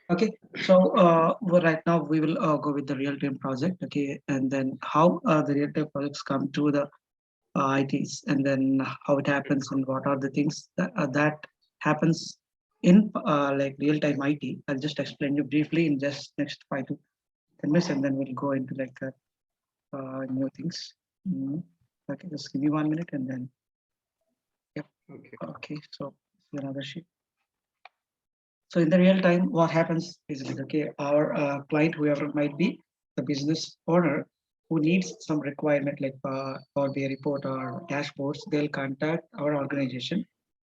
Okay, so right now we will go with the real-time project. Okay, and then how the real-time projects come to the ITs, and then how it happens, and what are the things that happens in like real-time IT. I'll just explain you briefly in just next 5 to 10 minutes, and then we'll go into like new things. Mm. Okay, just give me 1 minute, and then yep. Okay. Okay, so another sheet. So in the real time, what happens is like, okay, our client, whoever it might be, the business owner who needs some requirement like Power BI report or dashboards, they'll contact our organization,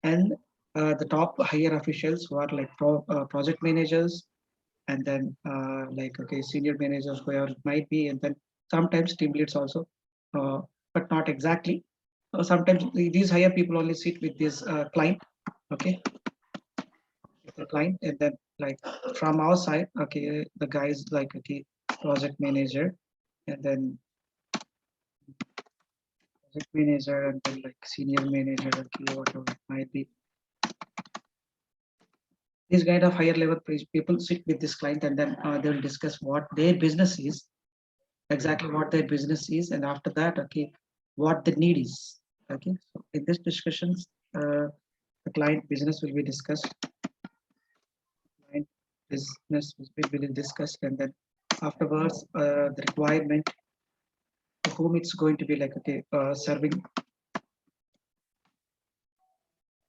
and the top higher officials who are like project managers, and then like okay, senior managers, whoever it might be, and then sometimes team leads also, uh, but not exactly. Sometimes these higher people only sit with this client, okay, the client, and then like from our side, okay, the guys like okay, project manager, and then project manager, and then like senior manager, okay, whatever it might be. These kind of higher level people sit with this client, and then they will discuss what their business is, exactly what their business is, and after that, okay, what the need is. Okay, so in this discussions, the client business will be discussed, client business will be discussed, and then afterwards, the requirement to whom it's going to be like okay, serving,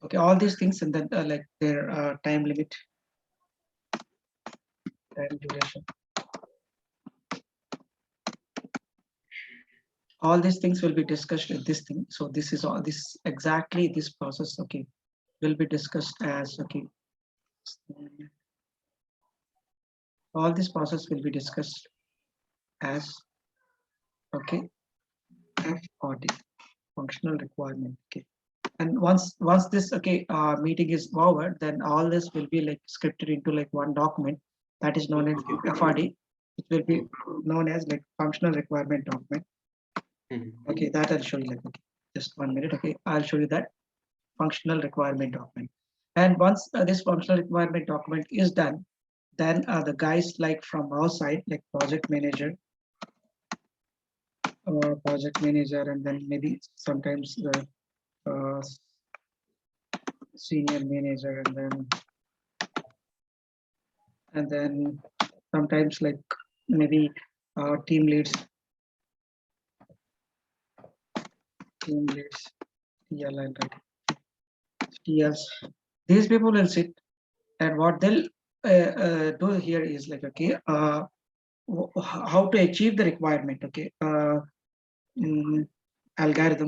okay, all these things, and then like their time limit, time duration, all these things will be discussed in this thing. So this is all this exactly this process, okay, will be discussed as okay, all this process will be discussed as okay, FRD, functional requirement. Okay, and once this okay meeting is over, then all this will be like scripted into like one document that is known as FRD. It will be known as like functional requirement document. Okay, that I'll show you like okay, just 1 minute. Okay, I'll show you that functional requirement document. And once this functional requirement document is done, then the guys like from our side, like project manager, and then maybe sometimes the uh, senior manager, and then sometimes like maybe team leads, TL and right, TLs. These people will sit, and what they'll do here is like okay, how to achieve the requirement. Okay, mm, algorithm,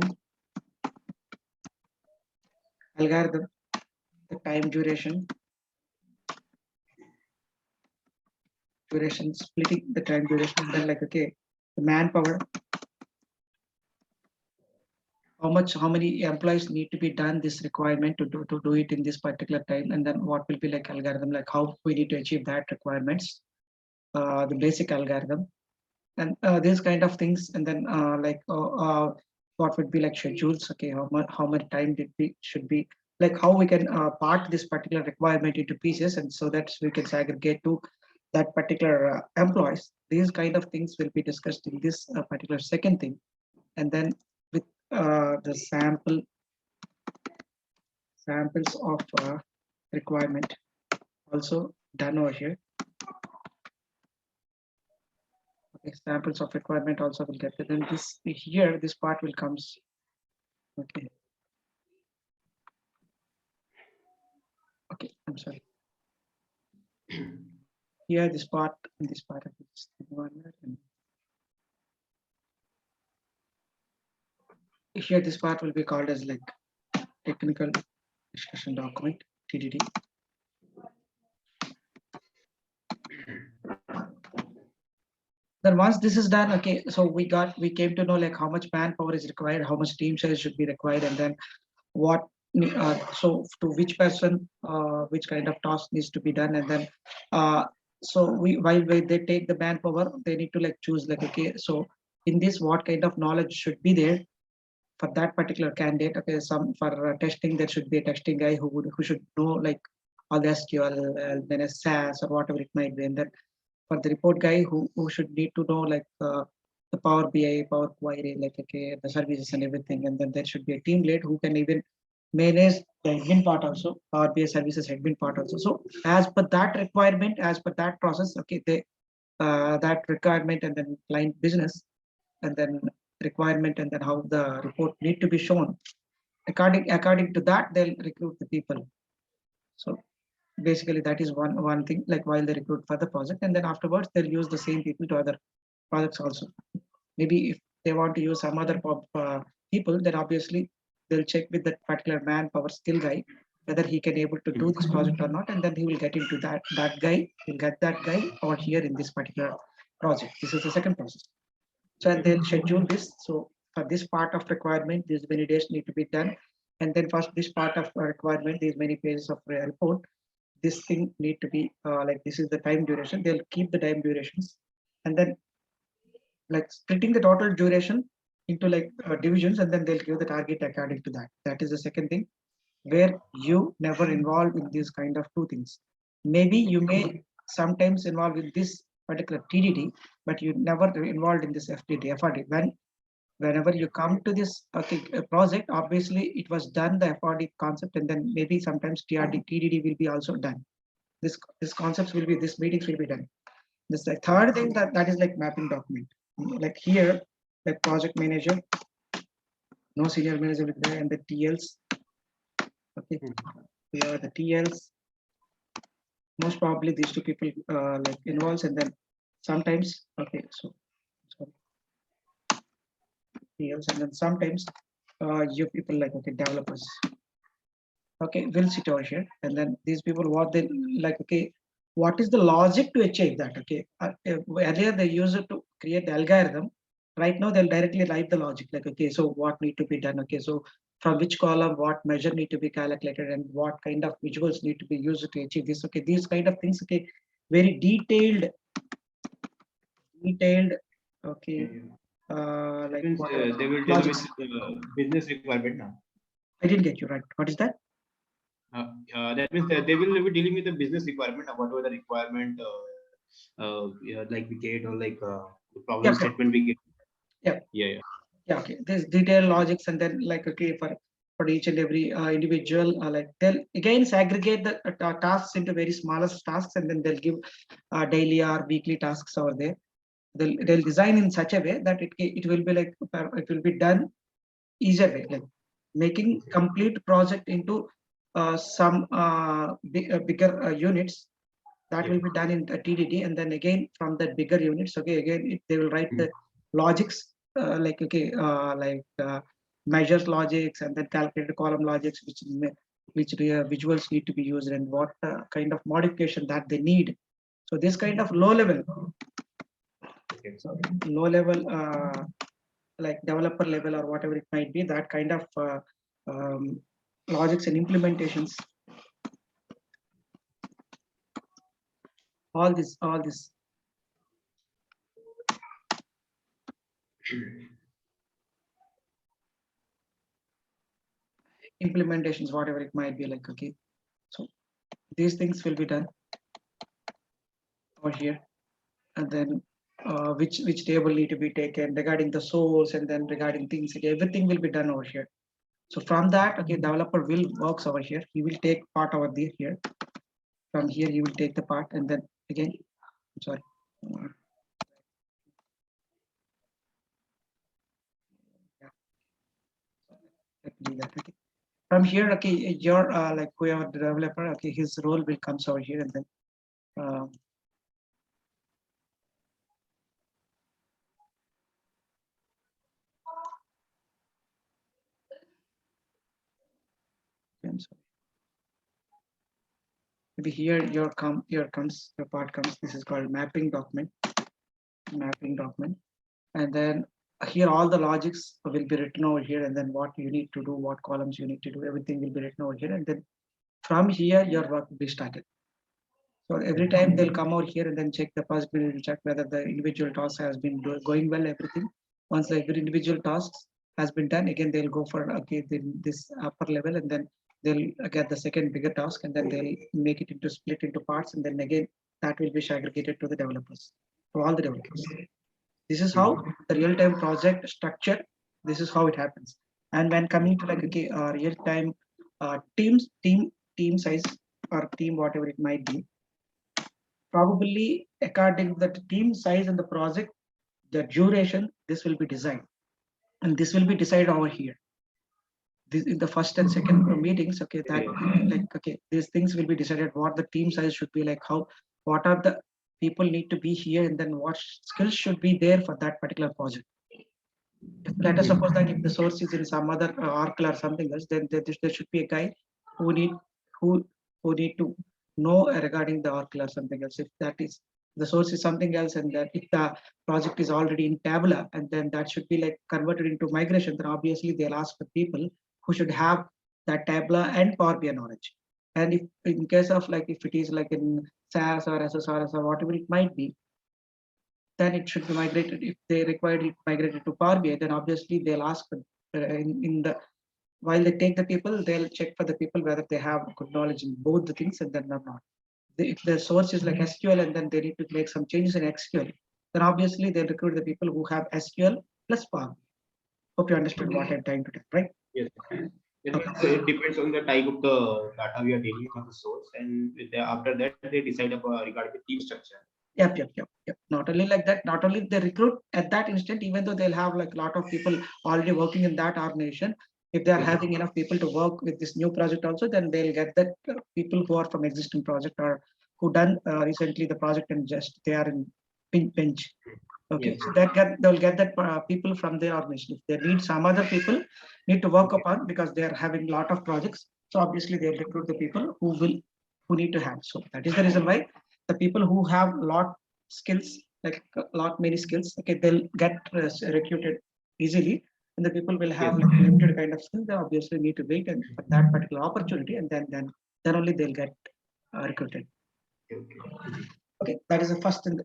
algorithm, the time duration, splitting the time duration, and then like okay, the manpower, how many employees need to be done this requirement to do it in this particular time, and then what will be like algorithm, like how we need to achieve that requirements, the basic algorithm, and these kind of things, and then like what would be like schedules, okay, how much time did we should be, like how we can part this particular requirement into pieces, and so that we can segregate to that particular employees. These kind of things will be discussed in this particular second thing, and then with the samples of requirement also done over here. Okay, samples of requirement also will get, then this here this part will comes. Okay, okay, I'm sorry. Here this part, in this part of this environment, and here this part will be called as like technical discussion document, TDD. Then once this is done, okay, so we came to know like how much manpower is required, how much team size should be required, and then what so to which person which kind of task needs to be done, and then so while they take the manpower, they need to like choose like okay, so in this what kind of knowledge should be there for that particular candidate. Okay, some for testing there should be a testing guy who should know like all the SQL, then a SAS or whatever it might be. And then for the report guy who should need to know like the Power BI, Power Query, like okay, the services and everything. And then there should be a team lead who can even manage the admin part also, Power BI services admin part also. So as per that requirement, as per that process, okay, they that requirement and then client business and then requirement and then how the report need to be shown. According to that, they'll recruit the people. So basically that is one thing, like while they recruit for the project, and then afterwards they'll use the same people to other projects also. Maybe if they want to use some other people, then obviously they'll check with that particular manpower skill guy whether he can able to do this project or not, and then he will get into that guy, he'll get that guy over here in this particular project. This is the second process. So and they'll schedule this. So for this part of requirement, these many days need to be done. And then first this part of requirement, these many pages of report, this thing need to be like this is the time duration. They'll keep the time durations, and then like splitting the total duration into like divisions, and then they'll give the target according to that. That is the second thing, where you never involved in these kind of two things. Maybe you may sometimes involve in this particular TDD, but you never involved in this FDD, FRD. Whenever you come to this project, obviously it was done the FRD concept, and then maybe sometimes TDD will be also done. This concepts will be, this meetings will be done. This the third thing that is like mapping document. Like here, like project manager, no senior manager with there, and the TLs. Okay, we are the TLs. Most probably these two people like involves, and then sometimes so TLs, and then sometimes you people like developers. Okay, we'll sit over here, and then these people what they like. Okay, what is the logic to achieve that? Okay, earlier they used it to create the algorithm. Right now they'll directly write the logic. Like okay, so what need to be done? Okay, so from which column what measure need to be calculated, and what kind of visuals need to be used to achieve this. Okay, these kind of things. Okay, very detailed. Okay, like Means, they will deal with business requirement now. I didn't get you right. What is that? That means they will be dealing with the business requirement, whatever the requirement, like we get, or like the problem statement we get. Yeah. Okay, there's detailed logics, and then like okay, for each and every individual, like they'll again segregate the tasks into very smallest tasks, and then they'll give daily or weekly tasks over there. They'll design in such a way that it will be like it will be done easier way, like making complete project into some bigger units that will be done in a TDD, and then again from that bigger units. Okay, again they will write the logics like okay, measures logics, and then calculated column logics, which visuals need to be used, and what kind of modification that they need. So this kind of low level, like developer level or whatever it might be, that kind of logics and implementations. All this. Implementations, whatever it might be, like okay, so these things will be done over here, and then which table need to be taken regarding the source, and then regarding things, everything will be done over here. So from that, okay, developer will works over here. He will take part over there here. From here, he will take the part, and then again, sorry. Let me do that. Okay. From here, okay, your like whoever the developer, okay, his role will comes over here, and then I'm sorry. Maybe here your part comes. This is called mapping document, and then here all the logics will be written over here, and then what you need to do, what columns you need to do, everything will be written over here, and then from here your work will be started. So every time they'll come over here and then check the possibility, check whether the individual task has been going well, everything. Once the every individual tasks has been done, again they'll go for okay this upper level, and then they'll get the second bigger task, and then they'll make it into split into parts, and then again that will be segregated to the developers, to all the developers. This is how the real-time project structure. This is how it happens. And when coming to like okay, real-time team size or team whatever it might be, probably according to the team size and the project, the duration, this will be designed, and this will be decided over here. This in the first and second meetings. Okay, that like okay, these things will be decided. What the team size should be, like how, what are the people need to be here, and then what skills should be there for that particular project. If, let us suppose that if the source is in some other Oracle or something else, then there should be a guy who need who who need to know regarding the Oracle or something else. If that is the source is something else, and that if the project is already in Tabula, and then that should be like converted into migration, then obviously they'll ask the people who should have that Tabula and Power BI knowledge. And if in case of like if it is like in SAS or SSRS or whatever it might be, then it should be migrated. If they required it migrated to Power BI, then obviously they'll ask in the while they take the people, they'll check for the people whether they have good knowledge in both the things, and then or not. If the source is like SQL, and then they need to make some changes in SQL, then obviously they'll recruit the people who have SQL plus Power. Hope you understood what I'm trying to do, right? Yes. It depends on the type of the data we are dealing with the source, and after that they decide about regarding the team structure. Yep. Not only like that, not only they recruit at that instant, even though they'll have like a lot of people already working in that organization, if they are having enough people to work with this new project also, then they'll get that people who are from existing project or who done recently the project and just they are in bench. Okay, Yes. so they'll get that people from their organization. If they need some other people need to work upon because they are having a lot of projects, so obviously they'll recruit the people who need to have. So that is the reason why the people who have lot skills, like a lot many skills, okay, they'll get recruited easily, and the people will have like limited kind of skills. They obviously need to wait and for that particular opportunity, and then only they'll get recruited. Okay, that is the first and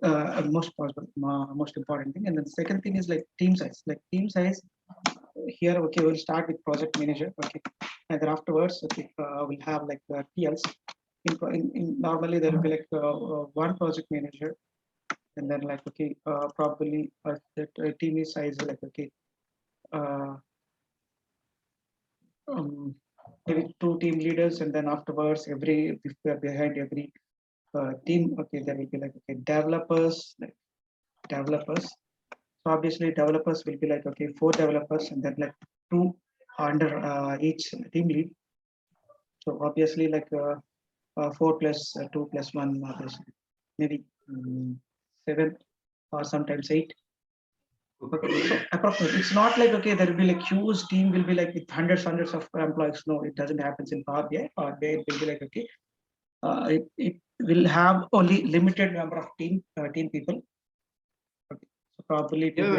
most possible, most important thing. And then the second thing is like team size. Like team size here, okay, we'll start with project manager. Okay, and then afterwards, okay, we'll have like TLs. Normally there will be like one project manager, and then like okay, probably that team is size like okay, maybe 2 team leaders, and then afterwards behind every team, okay, there will be like okay developers. So obviously developers will be like okay 4 developers, and then like 2 under each team lead. So obviously like 4 plus 2 plus 1, obviously maybe 7 or sometimes 8. Okay, so approximately it's not like okay there will be like huge team will be like with hundreds of employees. No, it doesn't happen in Power BI. Power BI will be like okay it will have only limited number of team people. Okay, so probably it will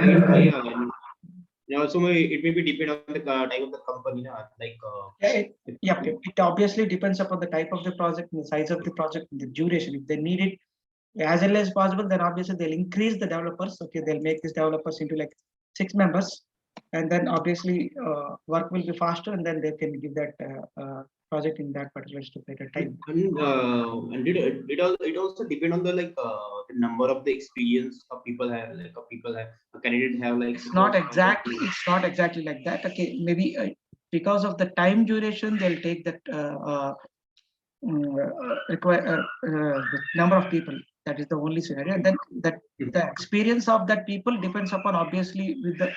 be Also, it may be depend on the type of the company, like. It obviously depends upon the type of the project, and the size of the project, and the duration. If they need it as early as possible, then obviously they'll increase the developers. Okay, they'll make these developers into like 6 members, and then obviously work will be faster, and then they can give that project in that particular stipulated time. And it also depend on the like the number of the experience of people have, like people have a candidate have like. It's not exactly like that. Okay, maybe because of the time duration, they'll take that require the number of people. That is the only scenario, and then that the experience of that people depends upon obviously with the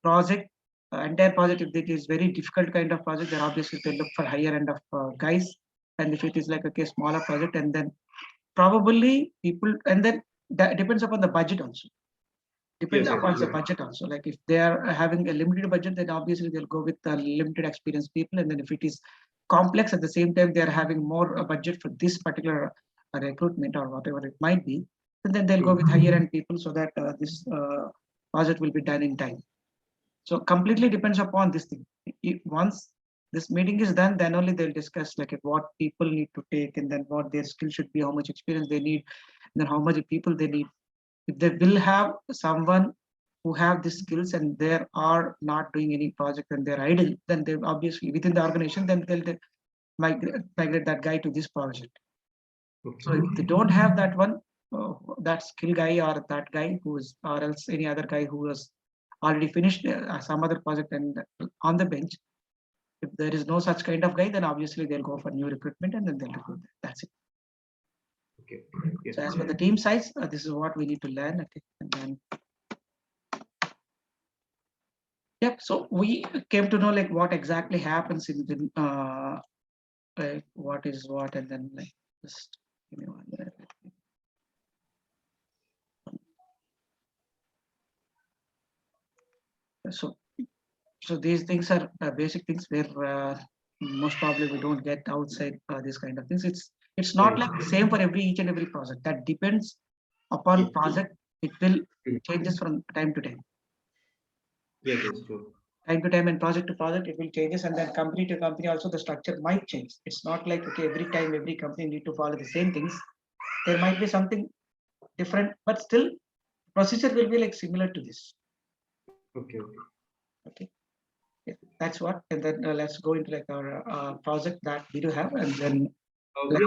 project, entire project. If it is very difficult kind of project, then obviously they look for higher end of guys, and if it is like okay smaller project, and then probably people, and then that depends upon the budget also. Depends upon the budget also. Like if they are having a limited budget, then obviously they'll go with the limited experienced people, and then if it is complex at the same time they are having more budget for this particular recruitment or whatever it might be, and then they'll go with higher end people so that this project will be done in time. So completely depends upon this thing. Once this meeting is done, then only they'll discuss like what people need to take, and then what their skill should be, how much experience they need, and then how much people they need. If they will have someone who have the skills and they are not doing any project and they're idle, then they obviously within the organization, then migrate that guy to this project. Okay. So if they don't have that one, that skill guy or that guy who's, or else any other guy who has already finished some other project and on the bench, if there is no such kind of guy, then obviously they'll go for new recruitment and then they'll recruit them. That's it. Okay. Yes. So as for the team size, this is what we need to learn. Okay, and then yep. So we came to know like what exactly happens in the like what is what, and then like just give me 1 minute. So these things are basic things where most probably we don't get outside these kind of things. It's not like same for each and every project. That depends upon Yes. project. It will Mhm. changes from time to time. Yes, yes, true. Time to time and project to project, it will changes, and then company to company also the structure might change. It's not like okay, every time every company need to follow the same things. There might be something different, but still procedure will be like similar to this. Okay. Okay. Yeah, that's what. And then let's go into like our project that we do have, and then Yeah,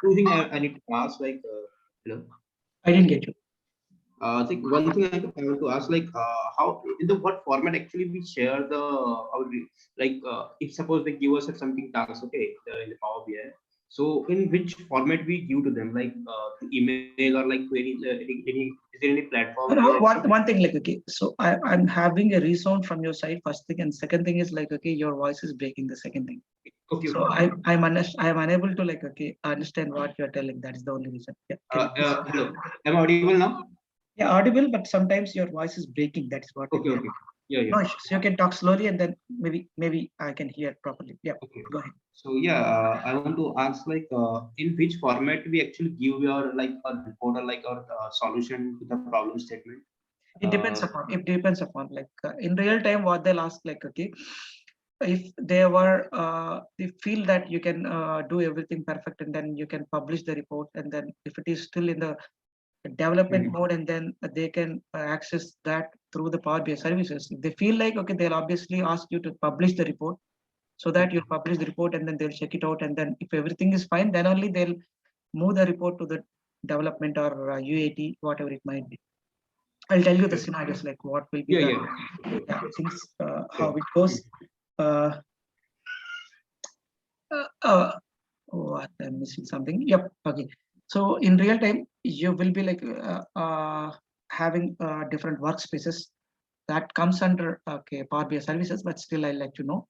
two things I need to ask, like, hello. I didn't get you. I think one thing I want to ask, like, how in the what format actually we share the like, if suppose they give us something task, okay, in the Power BI. So in which format we give to them, like to email or like to any is there any platform? No, one thing like okay, so I'm having a resound from your side. First thing, and second thing is like okay, your voice is breaking. The second thing. Okay. So I'm unable to like okay understand what you're telling. That is the only reason. Yeah. Hello, am I audible now? Yeah, audible, but sometimes your voice is breaking. That's what. Okay. Okay. Yeah. No issues. You can talk slowly, and then maybe I can hear properly. Yeah. Okay. Go ahead. So yeah, I want to ask like in which format we actually give your like a report or like our solution to the problem statement. It depends upon. It depends upon like in real time what they'll ask like okay, if they feel that you can do everything perfect and then you can publish the report, and then if it is still in the development Mhm. mode and then they can access that through the Power BI services. If they feel like okay, they'll obviously ask you to publish the report, so that you'll publish the report and then they'll check it out, and then if everything is fine, then only they'll move the report to the development or UAT, whatever it might be. I'll tell you the scenarios like what will be the things, how it goes. What I'm missing something. Yep. Okay. So in real time, you will be like having different workspaces that comes under okay Power BI services, but still I'll let you know.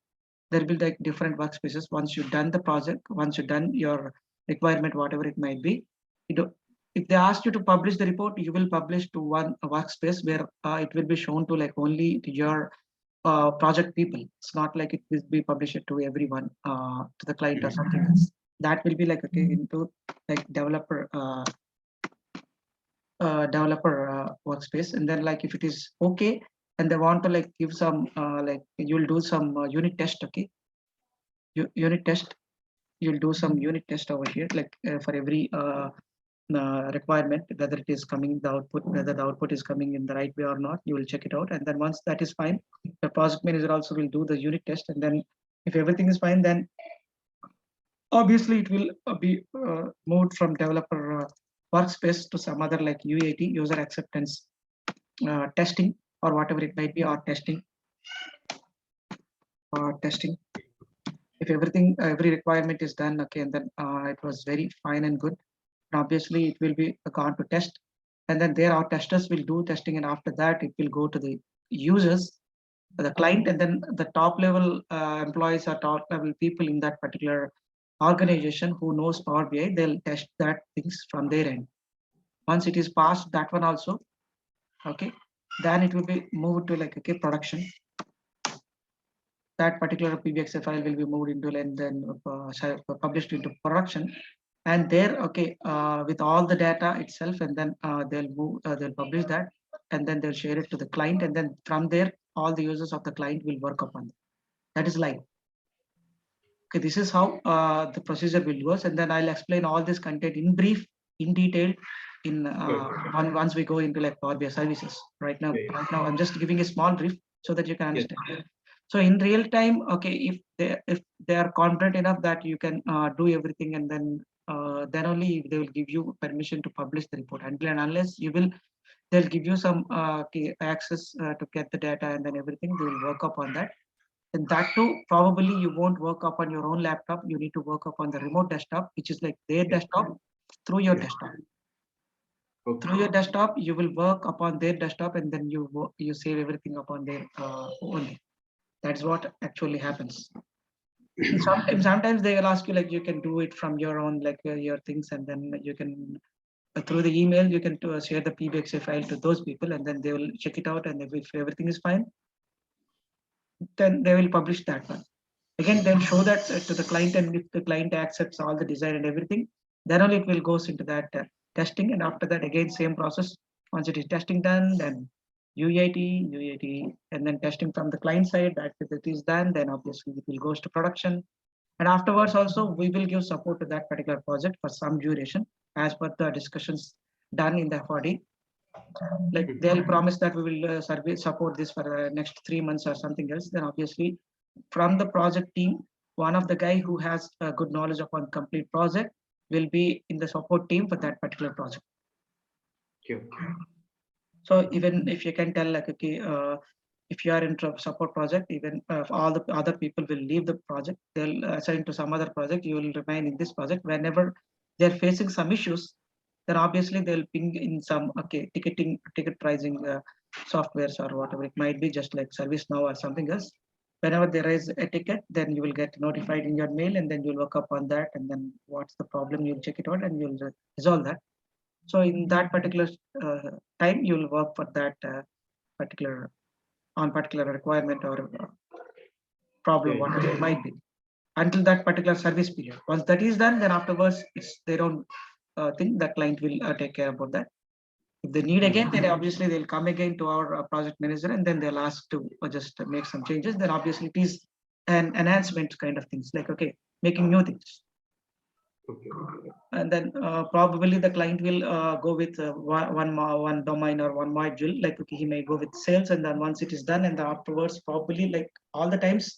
There will be like different workspaces. Once you've done the project, once you've done your requirement, whatever it might be, if they ask you to publish the report, you will publish to one workspace where it will be shown to like only to your project people. It's not like it will be published to everyone, to the client or something else. That will be like okay into like developer workspace, and then like if it is okay and they want to like give some like you'll do some unit test. Okay, unit test. You'll do some unit test over here, like for every requirement, whether it is coming the output, whether the output is coming in the right way or not. You will check it out, and then once that is fine, the project manager also will do the unit test, and then if everything is fine, then obviously it will be moved from developer workspace to some other like UAT, user acceptance testing, or whatever it might be, or testing. If everything, every requirement is done, okay, and then it was very fine and good, obviously it will be gone to test, and then there our testers will do testing, and after that it will go to the users, the client, and then the top level employees or top level people in that particular organization who knows Power BI, they'll test that things from their end. Once it is passed that one also, okay, then it will be moved to like okay production. That particular PBXF file will be moved into and then published into production, and there okay with all the data itself, and then they'll publish that, and then they'll share it to the client, and then from there all the users of the client will work upon it. That is live. Okay, this is how the procedure will go, and then I'll explain all this content in brief, in detail, in once we go into like Power BI services. Right now I'm just giving a small brief so that you can understand. So in real time, okay, if they are confident enough that you can do everything, and then only they will give you permission to publish the report. Until and unless they'll give you some access to get the data, and then everything, they will work up on that. And that too, probably you won't work up on your own laptop. You need to work up on the remote desktop, which is like their desktop through your desktop. Through your desktop, you will work upon their desktop, and then you save everything upon their only. That's what actually happens. And sometimes they will ask you, like, you can do it from your own, like your things, and then you can through the email you can share the PBXA file to those people, and then they will check it out, and if everything is fine, then they will publish that one. Again, they'll show that to the client, and if the client accepts all the design and everything, then only it will goes into that testing. And after that, again, same process. Once it is testing done, then UAT, and then testing from the client side. That if it is done, then obviously it will goes to production. And afterwards, also we will give support to that particular project for some duration, as per the discussions done in the FRD. Like they'll promise that we will support this for the next 3 months or something else. Then obviously, from the project team, one of the guy who has a good knowledge upon complete project will be in the support team for that particular project. Okay. So even if you can tell, like, okay, if you are in support project, even all the other people will leave the project, they'll assign to some other project, you will remain in this project. Whenever they're facing some issues, then obviously they'll ping in some ticket pricing softwares or whatever it might be, just like ServiceNow or something else. Whenever there is a ticket, then you will get notified in your mail, and then you'll work up on that, and then what's the problem, you'll check it out, and you'll resolve that. So in that particular time, you'll work for that particular requirement or problem, whatever it might be, until that particular service period. Once that is done, then afterwards, it's their own thing. The client will take care about that. If they need again, then obviously they'll come again to our project manager, and then they'll ask to just make some changes. Then obviously it is an enhancement kind of things, like, okay, making new things. Okay. And then probably the client will go with one domain or one module, like, okay, he may go with sales, and then once it is done, and then afterwards, probably, like, all the times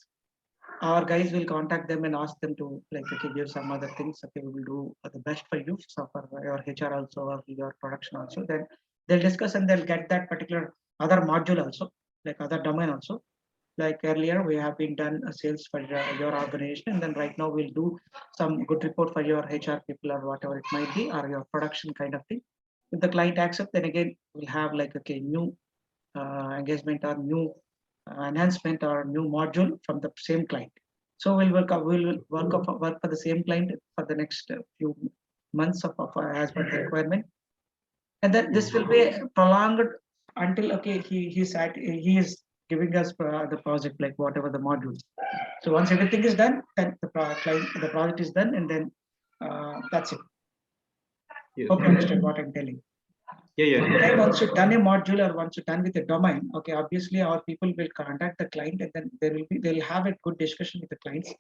our guys will contact them and ask them to, like, okay, give some other things. Okay, we will do the best for you, so for your HR also, or your production also. Then they'll discuss, and they'll get that particular other module also, like other domain also. Like earlier, we have been done sales for your organization, and then right now we'll do some good report for your HR people or whatever it might be, or your production kind of thing. If the client accepts, then again we'll have, like, okay, new engagement or new enhancement or new module from the same client. So we'll work for the same client for the next few months of as per the requirement, and then this will be prolonged until, okay, he is giving us the project, like whatever the modules. So once everything is done, then the project is done, and then that's it. Yes. Hope you understand what I'm telling. Yeah. Okay, once you're done a module, or once you're done with the domain, okay, obviously our people will contact the client, and then they'll have a good discussion with the clients,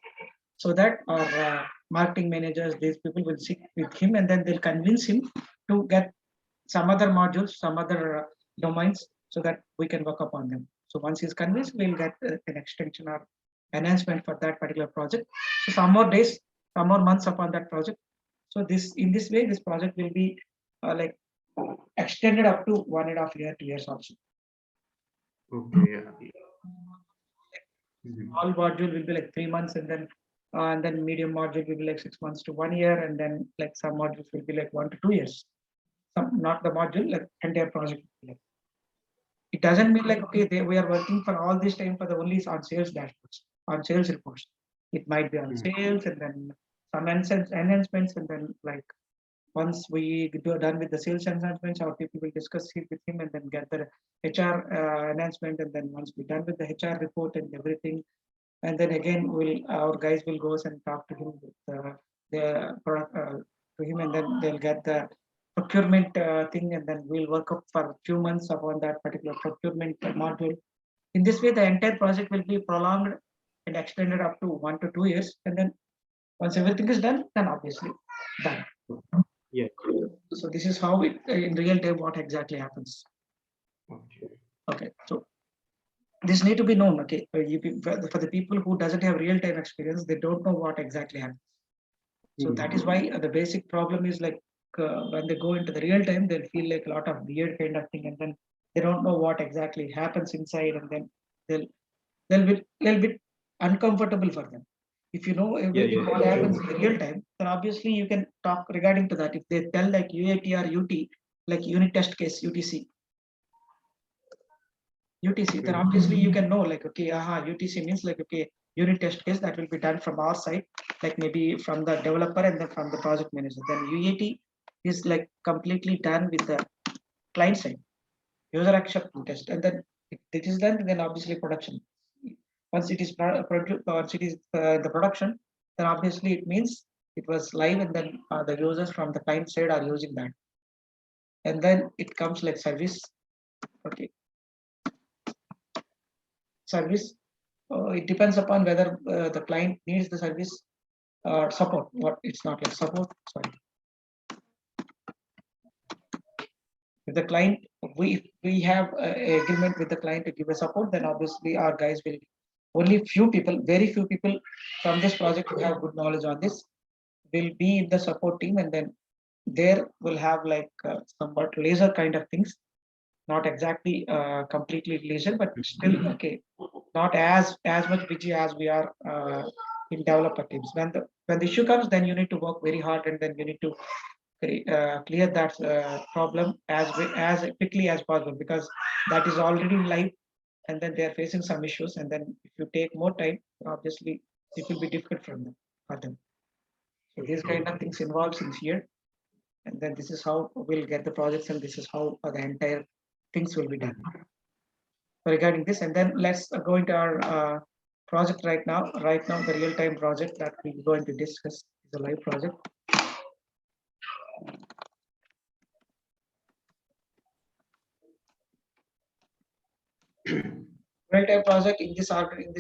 so that our marketing managers, these people will sit with him, and then they'll convince him to get some other modules, some other domains, so that we can work upon them. So once he's convinced, we'll get an extension or enhancement for that particular project. So some more days, some more months upon that project. So in this way, this project will be like extended up to 1.5 year, 2 years also. Okay. Yeah. All module will be like 3 months, and then medium module will be like 6 months to 1 year, and then like some modules will be like 1 to 2 years. Some, not the module, like entire project. It doesn't mean like, okay, we are working for all this time for the only on sales dashboards, on sales reports. It might be on sales, and then some enhancements, and then, like, once we done with the sales enhancements, our people will discuss it with him, and then get the HR enhancement, and then once we're done with the HR report and everything, and then again our guys will go and talk to him with the product to him, and then they'll get the procurement thing, and then we'll work up for a few months upon that particular procurement module. In this way, the entire project will be prolonged and extended up to 1 to 2 years, and then once everything is done, then obviously done. Yeah. So this is how it in real time what exactly happens. Okay. Okay, so this need to be known. Okay, for the people who doesn't have real-time experience, they don't know what exactly happens. So that is why the basic problem is like when they go into the real time, they'll feel like a lot of weird kind of thing, and then they don't know what exactly happens inside, and then they'll they'll be little bit uncomfortable for them. If you know Yeah, everything yeah, what happens true. in the real time, then obviously you can talk regarding to that. If they tell like UAT or UT, like unit test case UTC, then obviously you can know like, okay, UTC means like, okay, unit test case that will be done from our side, like maybe from the developer and then from the project manager. Then UAT is like completely done with the client side, user acceptance test, and then if it is done, then obviously production. Once it is once it is the production, then obviously it means it was live, and then the users from the client side are using that, and then it comes like service. Okay, service. It depends upon whether the client needs the service or support. What it's not like support. Sorry, if the client we have a agreement with the client to give a support, then obviously our guys will only few people, very few people from this project who have good knowledge on this will be in the support team, and then there will have like somewhat laser kind of things, not exactly completely laser, but still okay, not as much busy as we are in developer teams. When the issue comes, then you need to work very hard, and then you need to clear that problem as quickly as possible, because that is already live, and then they are facing some issues, and then if you take more time, obviously it will be difficult for them. So these kind of things involves in here, and then this is how we'll get the projects, and this is how the entire things will be done regarding this. And then let's go into our project right now. Right now, the real-time project that we're going to discuss is a live project. Real-time project in this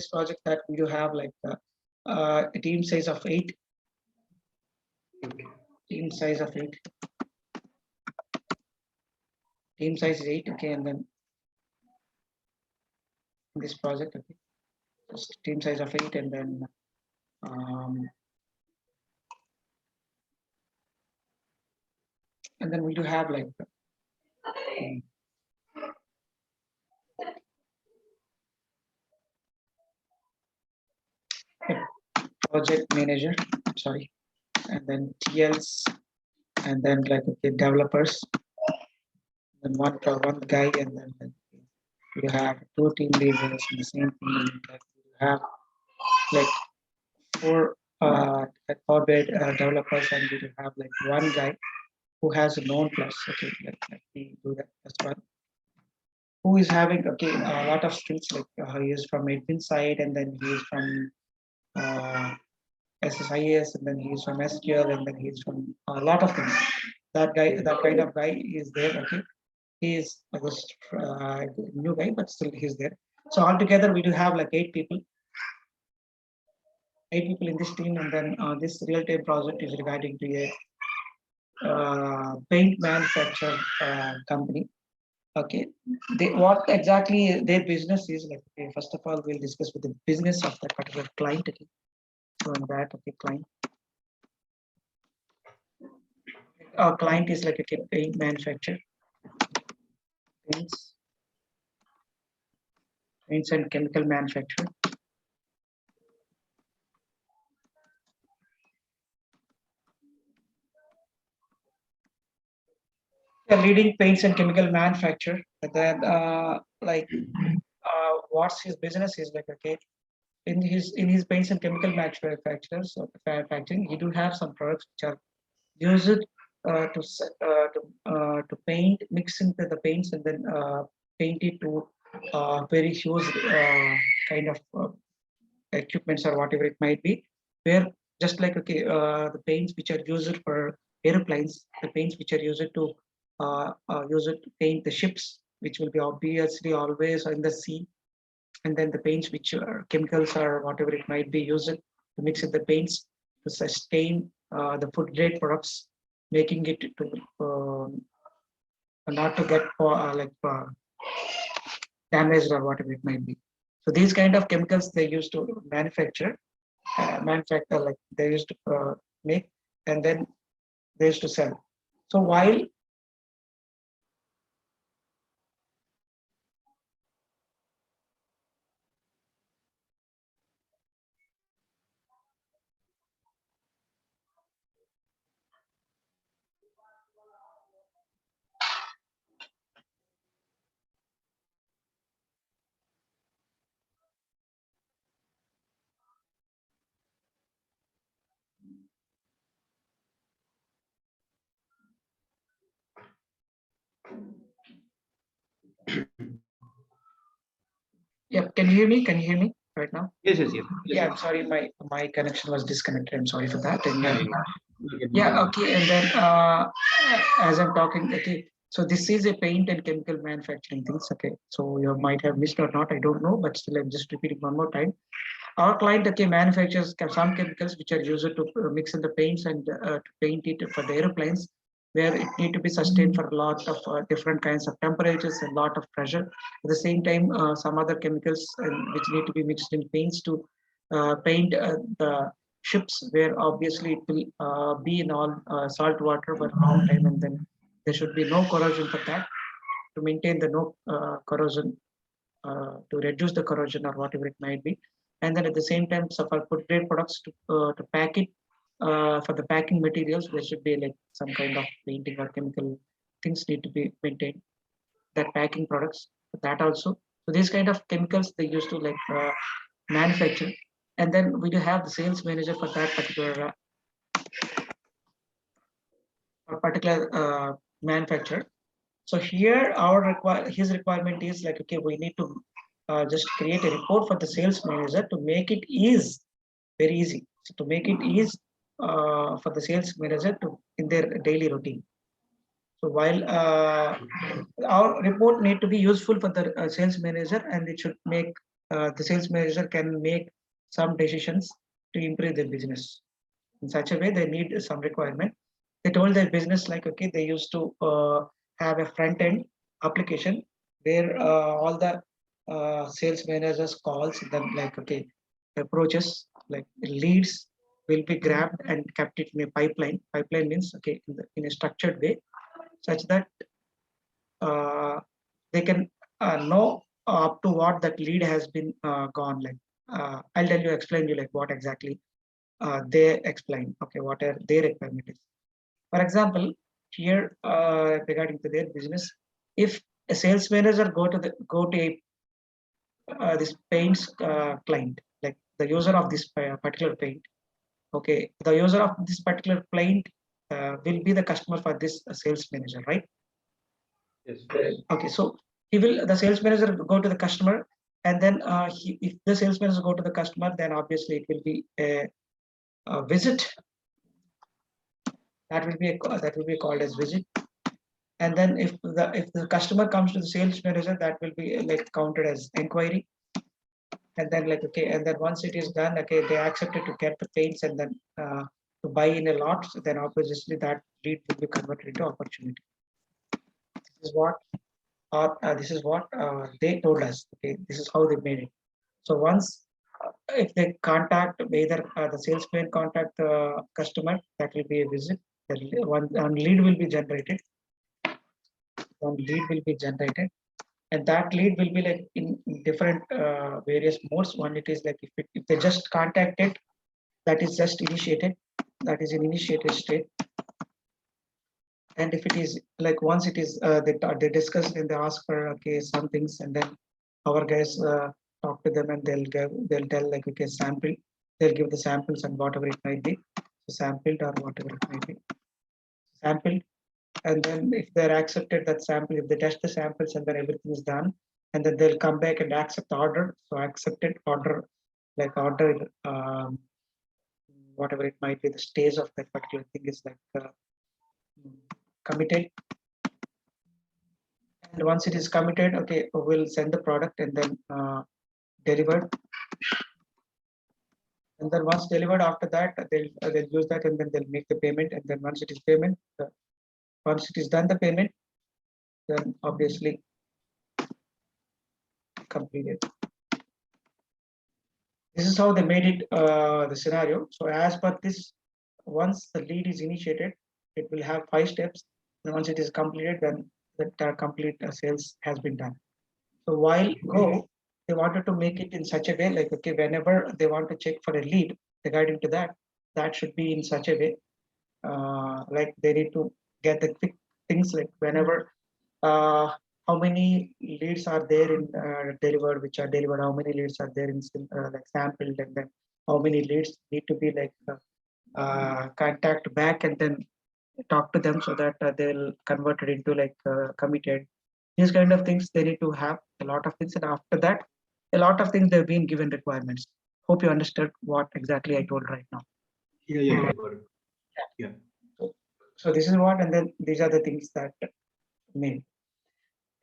project that we do have like a team size of 8. Okay. Team size of 8. Team size is 8. Okay, and then in this project, okay, just team size of 8, and then we do have like project manager, sorry, and then TLs, and then like okay, developers, and one guy, and then you have 2 team leaders in the same team. Like you have like 4 like 4 developers, and you have like one guy who has a known plus. Okay, let me do that first one. Who is having okay a lot of skills, like he is from admin side, and then he is from SSIS, and then he is from SQL, and then he is from a lot of things. That guy, that kind of guy is there. Okay, he is a new guy, but still he's there. So altogether, we do have like 8 people. 8 people in this team, and then this real-time project is regarding to a paint manufacturer company. Okay, what exactly their business is like. Okay, first of all, we'll discuss with the business of that particular client. Okay, so on that, okay, client. Our client is like a paint manufacturer, paints, paints and chemical manufacturer. A leading paints and chemical manufacturer. And then, like, what's his business is like? Okay, in his paints and chemical manufacturers manufacturing, he do have some products which are used to paint, mix into the paints, and then paint it to very huge kind of equipments or whatever it might be. Where just like okay, the paints which are used for airplanes, the paints which are used to paint the ships, which will be obviously always in the sea, and then the paints which are chemicals or whatever it might be used to mix with the paints to sustain the food grade products, making it to not to get damaged or whatever it might be. So these kind of chemicals they used to manufacture, like they used to make, and then they used to sell. So while yeah, can you hear me? Can you hear me right now? Yes, yes, yes. Yeah, I'm sorry, my connection was disconnected. I'm sorry for that. And Yeah, yeah. Okay, no yeah, problem. okay, and then as I'm talking, okay, so this is a paint and chemical manufacturing things. Okay, so you might have missed or not, I don't know, but still I'm just repeating one more time. Our client, okay, manufactures some chemicals which are used to mix in the paints and to paint it for the airplanes, where it need to be sustained for a lot of different kinds of temperatures and lot of pressure. At the same time, some other chemicals which need to be mixed in paints to paint the ships, where obviously it will be in all salt water for a long time, and then there should be no corrosion for that, to maintain the no corrosion, to reduce the corrosion or whatever it might be. And then at the same time, so for food grade products to pack it, for the packing materials, there should be like some kind of painting or chemical things need to be maintained. That packing products, that also. So these kind of chemicals they used to like manufacture, and then we do have the sales manager for that particular manufacturer. So here his requirement is like, okay, we need to just create a report for the sales manager to make it easy, very easy. So to make it easy for the sales manager to in their daily routine. So while our report need to be useful for the sales manager, and it should make the sales manager can make some decisions to improve their business. In such a way, they need some requirement. They told their business like, okay, they used to have a front end application where all the sales managers calls them like, okay, approaches like leads will be grabbed and kept it in a pipeline. Pipeline means, okay, in a structured way, such that uh, they can know up to what that lead has been gone. Like I'll tell you, explain you like what exactly they explain. Okay, what are their requirement is. For example, here regarding to their business, if a sales manager go to a this paints client, like the user of this particular paint. Okay, the user of this particular paint will be the customer for this sales manager, right? Yes. Okay, so the sales manager go to the customer, and then if the sales manager go to the customer, then obviously it will be a visit. That will be called as visit. And then if the customer comes to the sales manager, that will be like counted as inquiry. And then like, okay, and then once it is done, okay, they accepted to get the paints, and then to buy in a lot, so then obviously that lead will be converted into opportunity. This is what they told us. Okay, this is how they made it. So once if they contact either the salesman contact the customer, that will be a visit. One lead will be generated. One lead will be generated, and that lead will be like in different various modes. One, it is like if they just contacted, that is just initiated, that is in initiated state. And if it is like once it is they discuss and they ask for okay some things, and then our guys talk to them, and they'll tell like, okay, sample, they'll give the samples and whatever it might be, so sampled or whatever it might be sampled. And then if they're accepted that sample, if they test the samples and then everything is done, and then they'll come back and accept the order. So accepted order, like order whatever it might be, the stage of that particular thing is like committed. And once it is committed, okay, we'll send the product, and then delivered. And then once delivered, after that they'll use that, and then they'll make the payment. And then once it is payment, once it is done the payment, then obviously completed. This is how they made it, the scenario. So as per this, once the lead is initiated, it will have 5 steps. And once it is completed, then the complete sales has been done. So while Go, they wanted to make it in such a way, like, okay, whenever they want to check for a lead regarding to that, that should be in such a way, like they need to get the quick things like whenever, uh, how many leads are there in delivered, which are delivered, how many leads are there in like sampled, and then how many leads need to be like contact back and then talk to them so that they'll convert it into like committed. These kind of things they need to have a lot of things, and after that, a lot of things they've been given requirements. Hope you understood what exactly I told right now. Yeah, got it. Yeah. So this is what, and then these are the things that made.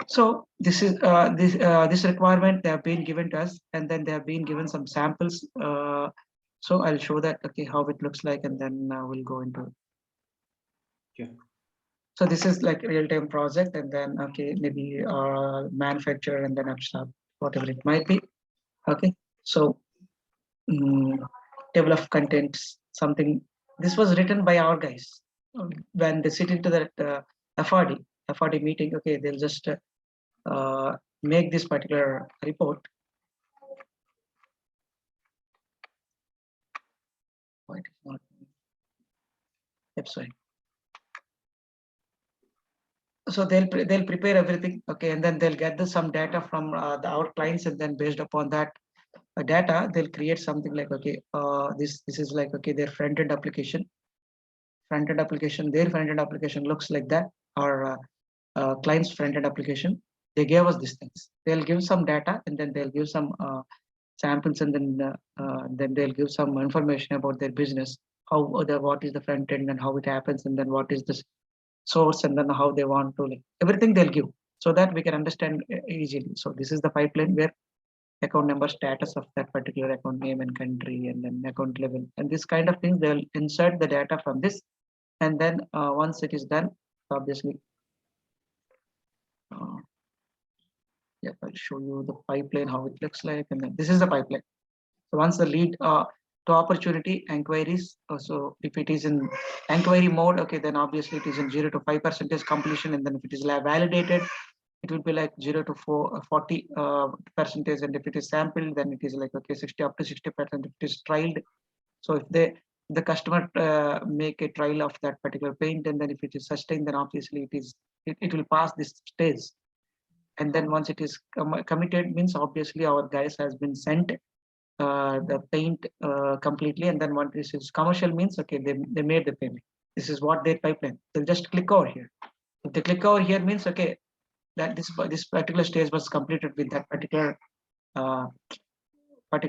So this is this requirement they have been given to us, and then they have been given some samples. So I'll show that, okay, how it looks like, and then we'll go into it. Yeah. So this is like real-time project, and then okay, maybe manufacturer, and then upstart, whatever it might be. Okay, so table of contents, something. This was written by our guys when they sit into that FRD meeting. Okay, they'll just make this particular report. Why it is not? Yep, sorry. So they'll prepare everything, okay, and then they'll get some data from our clients, and then based upon that data, they'll create something like, okay, this is like, okay, their front-end application. Their front-end application looks like that, or client's front-end application. They gave us these things. They'll give some data, and then they'll give some samples, and then they'll give some information about their business, what is the front end and how it happens, and then what is the source, and then how they want to, like, everything they'll give, so that we can understand easily. So this is the pipeline where account number, status of that particular account, name and country, and then account level, and this kind of things, they'll insert the data from this, and then once it is done, obviously, yeah, I'll show you the pipeline, how it looks like, and then this is the pipeline. So once the lead to opportunity inquiries, so if it is in inquiry mode, okay, then obviously it is in 0 to 5% completion, and then if it is validated, it will be like 0 to 40 percentage, and if it is sampled, then it is like, okay, 60 up to 60% if it is trialed. So if the customer make a trial of that particular paint, and then if it is sustained, then obviously it will pass this stage. And then once it is committed, means obviously our guys has been sent the paint completely, and then once this is commercial, means okay, they made the payment. This is what their pipeline. They'll just click over here. If they click over here, means okay, that this particular stage was completed with that particular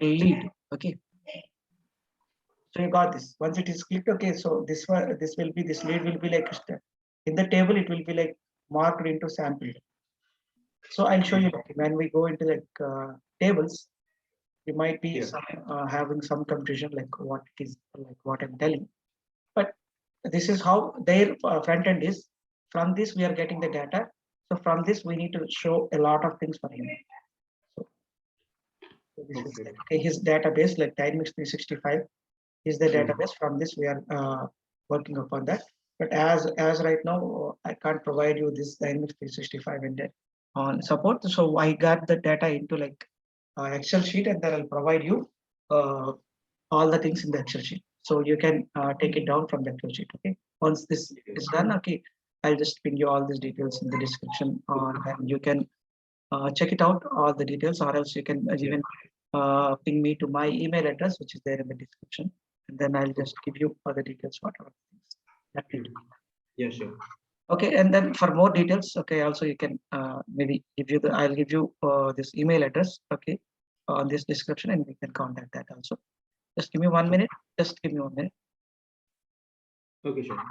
lead. Okay, so you got this. Once it is clicked, okay, so this lead will be like in the table, it will be like marked into sample. So I'll show you when we go into like tables, you might be having some confusion, like what it is, like what I'm telling. But this is how their front end is. From this, we are getting the data. So from this, we need to show a lot of things for him. So this is like, okay, his database, like Dynamics 365 is the database. From this, we are working upon that. But as right now, I can't provide you this Dynamics 365 and on support. So I got the data into like Excel sheet, and then I'll provide you all the things in the Excel sheet. So you can take it down from the Excel sheet. Okay. Once this is done, okay, I'll just pin you all these details in the description, and you can check it out, all the details, or else you can even ping me to my email address, which is there in the description, and then I'll just give you all the details, whatever things that we do. Yeah, sure. Okay, and then for more details, okay, also you can maybe I'll give you this email address, okay, on this description, and you can contact that also. Just give me 1 minute. Just give me 1 minute. Okay, sure.